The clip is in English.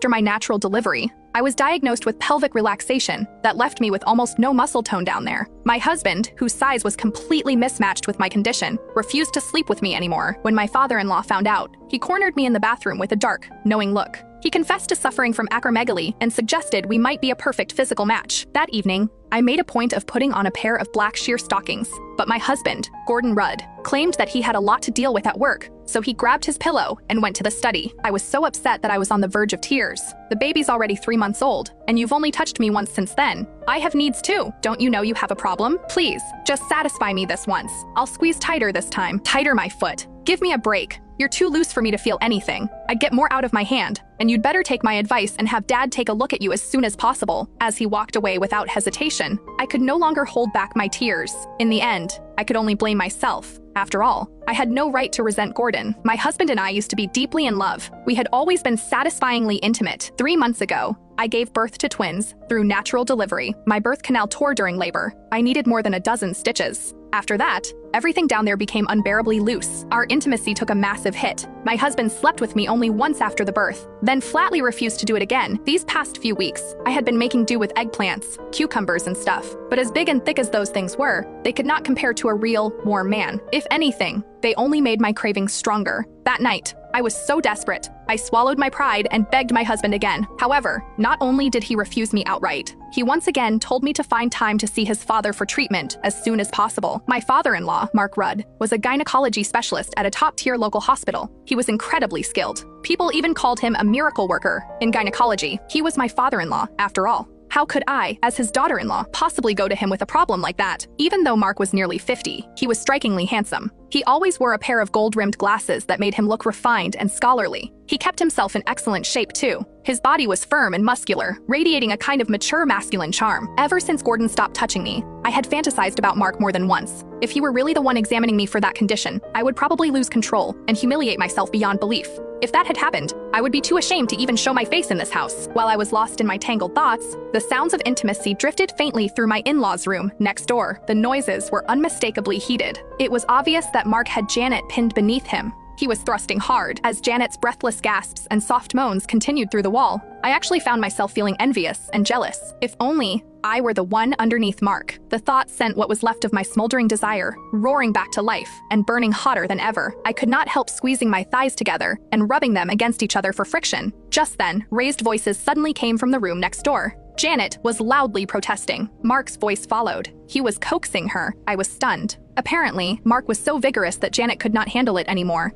after my natural delivery, I was diagnosed with pelvic relaxation that left me with almost no muscle tone down there. My husband, whose size was completely mismatched with my condition, refused to sleep with me anymore when my father-in-law found out. He cornered me in the bathroom with a dark, knowing look. He confessed to suffering from acromegaly and suggested we might be a perfect physical match. That evening, I made a point of putting on a pair of black sheer stockings, but my husband, Gordon Rudd, claimed that he had a lot to deal with at work, so he grabbed his pillow and went to the study. I was so upset that I was on the verge of tears. The baby's already 3 months old, and you've only touched me once since then. I have needs too. Don't you know you have a problem? Please, just satisfy me this once. I'll squeeze tighter this time. Tighter my foot. Give me a break. You're too loose for me to feel anything. I'd get more out of my hand, and you'd better take my advice and have Dad take a look at you as soon as possible. As he walked away without hesitation, I could no longer hold back my tears. In the end, I could only blame myself. After all, I had no right to resent Gordon. My husband and I used to be deeply in love. We had always been satisfyingly intimate. 3 months ago, I gave birth to twins through natural delivery. My birth canal tore during labor. I needed more than a dozen stitches. After that, everything down there became unbearably loose. Our intimacy took a massive hit. My husband slept with me only once after the birth, then flatly refused to do it again. These past few weeks, I had been making do with eggplants, cucumbers, and stuff. But as big and thick as those things were, they could not compare to a real, warm man. If anything, they only made my cravings stronger. That night, I was so desperate, I swallowed my pride and begged my husband again. However, not only did he refuse me outright, he once again told me to find time to see his father for treatment as soon as possible. My father-in-law, Mark Rudd, was a gynecology specialist at a top-tier local hospital. He was incredibly skilled. People even called him a miracle worker in gynecology. He was my father-in-law, after all. How could I, as his daughter-in-law, possibly go to him with a problem like that? Even though Mark was nearly 50, he was strikingly handsome. He always wore a pair of gold-rimmed glasses that made him look refined and scholarly. He kept himself in excellent shape, too. His body was firm and muscular, radiating a kind of mature masculine charm. Ever since Gordon stopped touching me, I had fantasized about Mark more than once. If he were really the one examining me for that condition, I would probably lose control and humiliate myself beyond belief. If that had happened, I would be too ashamed to even show my face in this house. While I was lost in my tangled thoughts, the sounds of intimacy drifted faintly through my in-laws' room next door. The noises were unmistakably heated. It was obvious that Mark had Janet pinned beneath him. He was thrusting hard, as Janet's breathless gasps and soft moans continued through the wall. I actually found myself feeling envious and jealous. If only I were the one underneath Mark. The thought sent what was left of my smoldering desire roaring back to life and burning hotter than ever. I could not help squeezing my thighs together and rubbing them against each other for friction. Just then, raised voices suddenly came from the room next door. Janet was loudly protesting. Mark's voice followed. He was coaxing her. I was stunned. Apparently, Mark was so vigorous that Janet could not handle it anymore.